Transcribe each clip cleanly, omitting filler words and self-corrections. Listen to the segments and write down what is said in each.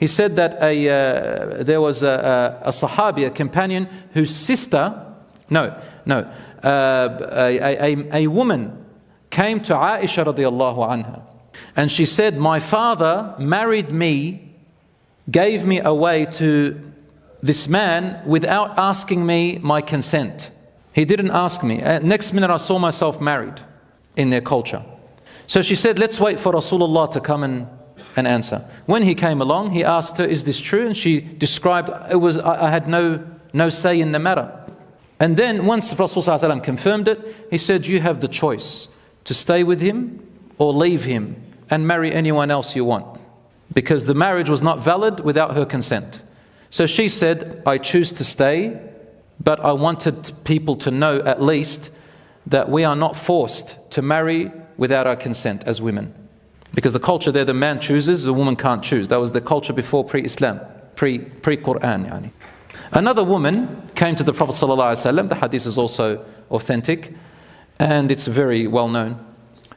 He said that there was a Sahabi, a companion, whose sister, a woman came to Aisha radiallahu anha, and she said, my father married me, gave me away to this man without asking me my consent. He didn't ask me. Next minute I saw myself married in their culture. So she said, let's wait for Rasulullah to come and answer. When he came along, he asked her, is this true? And she described, I had no say in the matter. And then once Rasulullah confirmed it, he said, you have the choice to stay with him or leave him and marry anyone else you want, because the marriage was not valid without her consent. So she said, I choose to stay, but I wanted people to know at least that we are not forced to marry without our consent as women. Because the culture there, the man chooses, the woman can't choose. That was the culture before pre-Islam, pre-Quran. Another woman came to the Prophet ﷺ, the hadith is also authentic, and it's very well known.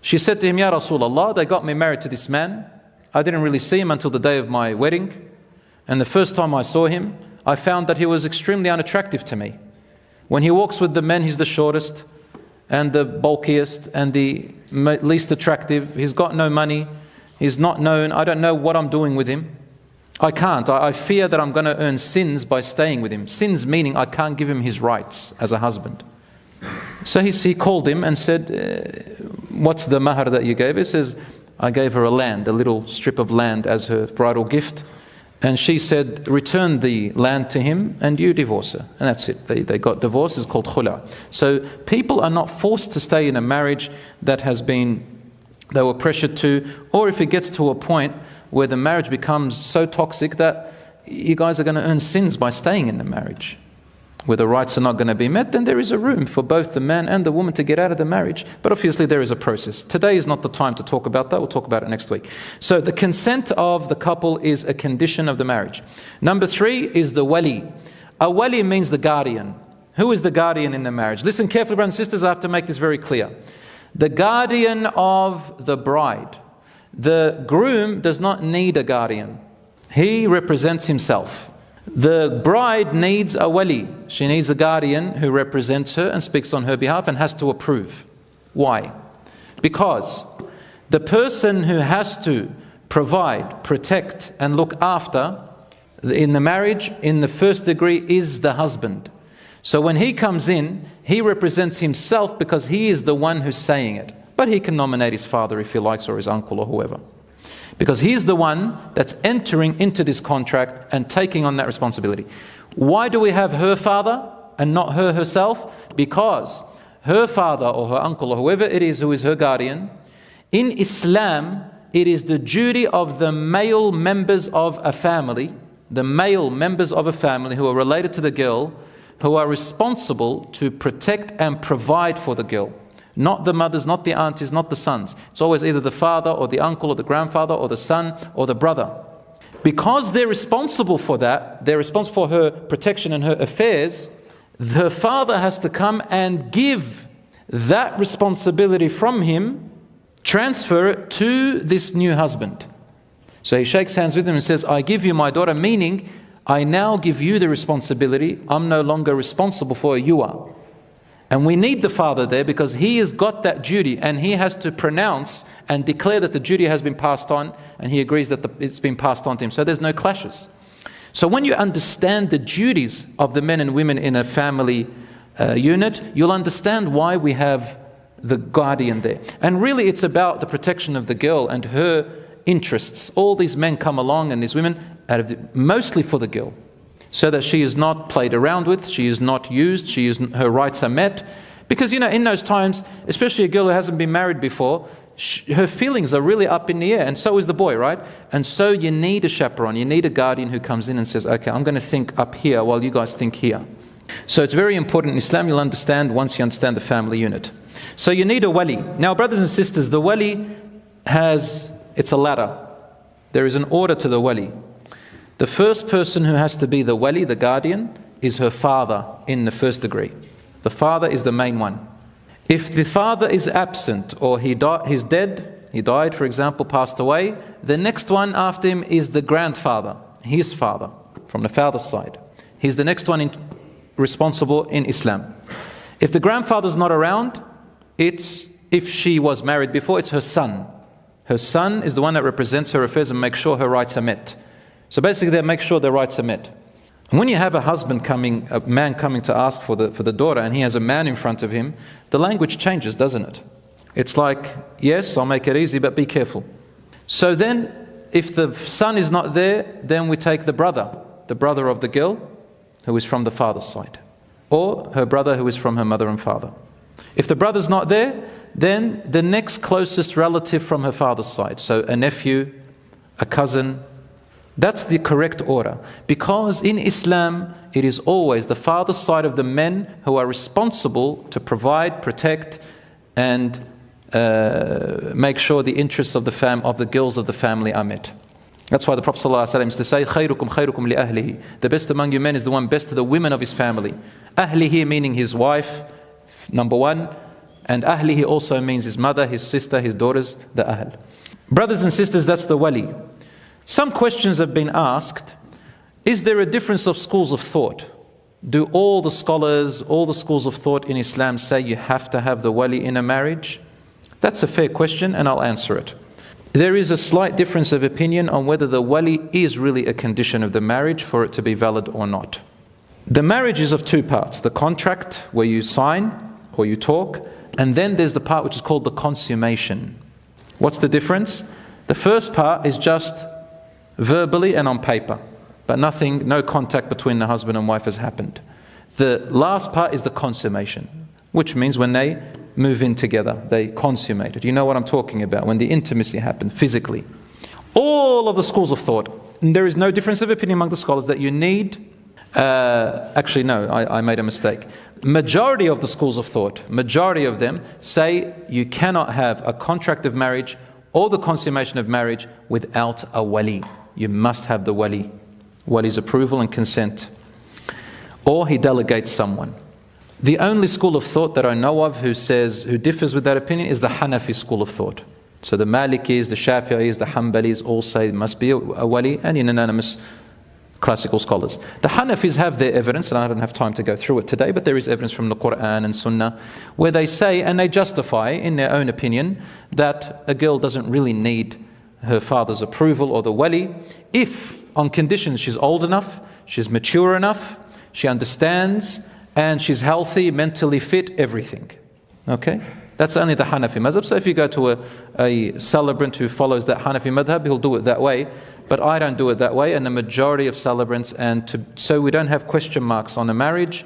She said to him, Ya Rasulullah, they got me married to this man. I didn't really see him until the day of my wedding. And the first time I saw him, I found that he was extremely unattractive to me. When he walks with the men, he's the shortest and the bulkiest and the least attractive. He's got no money. He's not known. I don't know what I'm doing with him. I can't. I fear that I'm going to earn sins by staying with him. Sins meaning I can't give him his rights as a husband. So he called him and said, what's the mahar that you gave? He says, I gave her a little strip of land as her bridal gift. And she said, return the land to him and you divorce her. And that's it. They got divorced. It's called khula. So people are not forced to stay in a marriage that they were pressured to, or if it gets to a point where the marriage becomes so toxic that you guys are going to earn sins by staying in the marriage, where the rights are not going to be met, then there is a room for both the man and the woman to get out of the marriage. But obviously there is a process. Today is not the time to talk about that. We'll talk about it next week. So the consent of the couple is a condition of the marriage. Number 3 is the wali. A wali means the guardian. Who is the guardian in the marriage? Listen carefully, brothers and sisters, I have to make this very clear. The guardian of the bride. The groom does not need a guardian. He represents himself. The bride needs a wali. She needs a guardian who represents her and speaks on her behalf and has to approve. Why? Because the person who has to provide, protect and look after in the marriage in the first degree is the husband. So when he comes in, he represents himself because he is the one who's saying it. But he can nominate his father if he likes, or his uncle, or whoever. Because he's the one that's entering into this contract and taking on that responsibility. Why do we have her father and not her herself? Because her father or her uncle or whoever it is who is her guardian, in Islam, it is the duty of the male members of a family, who are related to the girl, who are responsible to protect and provide for the girl. Not the mothers, not the aunties, not the sons. It's always either the father or the uncle or the grandfather or the son or the brother. Because they're responsible for that, they're responsible for her protection and her affairs, her father has to come and give that responsibility from him, transfer it to this new husband. So he shakes hands with him and says, I give you my daughter, meaning I now give you the responsibility. I'm no longer responsible for her, you are. And we need the father there because he has got that duty and he has to pronounce and declare that the duty has been passed on, and he agrees that it's been passed on to him. So there's no clashes. So when you understand the duties of the men and women in a family unit, you'll understand why we have the guardian there. And really it's about the protection of the girl and her interests. All these men come along and these women, mostly for the girl, so that she is not played around with, she is not used, her rights are met. Because, in those times, especially a girl who hasn't been married before, her feelings are really up in the air, and so is the boy, right? And so you need a chaperone, you need a guardian who comes in and says, okay, I'm going to think up here while you guys think here. So it's very important in Islam, you'll understand once you understand the family unit. So you need a wali. Now, brothers and sisters, the wali it's a ladder. There is an order to the wali. The first person who has to be the wali, the guardian, is her father in the first degree. The father is the main one. If the father is absent or he's dead, he died, for example, passed away, the next one after him is the grandfather. his father, from the father's side. He's the next one responsible in Islam. If the grandfather's not around, if she was married before, it's her son. Her son is the one that represents her affairs and makes sure her rights are met. So basically they make sure their rights are met. And when you have a man coming to ask for the daughter, and he has a man in front of him, the language changes, doesn't it? It's like, yes, I'll make it easy, but be careful. So then, if the son is not there, then we take the brother of the girl, who is from the father's side, or her brother who is from her mother and father. If the brother's not there, then the next closest relative from her father's side, so a nephew, a cousin. That's the correct order, because in Islam it is always the father's side of the men who are responsible to provide, protect, and make sure the interests of the girls of the family are met. That's why the Prophet ﷺ used to say, "Khayrukum khayrukum li ahlihi." The best among you men is the one best to the women of his family. Ahlihi meaning his wife, number one, and ahlihi also means his mother, his sister, his daughters, the ahl. Brothers and sisters, that's the wali. Some questions have been asked. Is there a difference of schools of thought? Do all the scholars, all the schools of thought in Islam say you have to have the wali in a marriage? That's a fair question, and I'll answer it. There is a slight difference of opinion on whether the wali is really a condition of the marriage for it to be valid or not. The marriage is of two parts: the contract, where you sign or you talk, and then there's the part which is called the consummation. What's the difference? The first part is just verbally and on paper, but no contact between the husband and wife has happened. The last part is the consummation, which means when they move in together, they consummate it. You know what I'm talking about, when the intimacy happens physically. All of the schools of thought, and there is no difference of opinion among the scholars that you need, I made a mistake. Majority of the schools of thought, majority of them say you cannot have a contract of marriage or the consummation of marriage without a wali. You must have the wali's approval and consent, or he delegates someone. The only school of thought that I know of who differs with that opinion is the Hanafi school of thought. So the Malikis, the Shafi'is, the Hanbalis all say it must be a wali, and unanimous classical scholars. The Hanafis have their evidence, and I don't have time to go through it today, but there is evidence from the Quran and Sunnah where they say, and they justify in their own opinion, that a girl doesn't really need her father's approval or the wali if, on conditions, she's old enough, she's mature enough, she understands, and she's healthy, mentally fit, everything. Okay? That's only the Hanafi madhab. So if you go to a celebrant who follows that Hanafi madhab, he'll do it that way. But I don't do it that way, and the majority of celebrants, so we don't have question marks on a marriage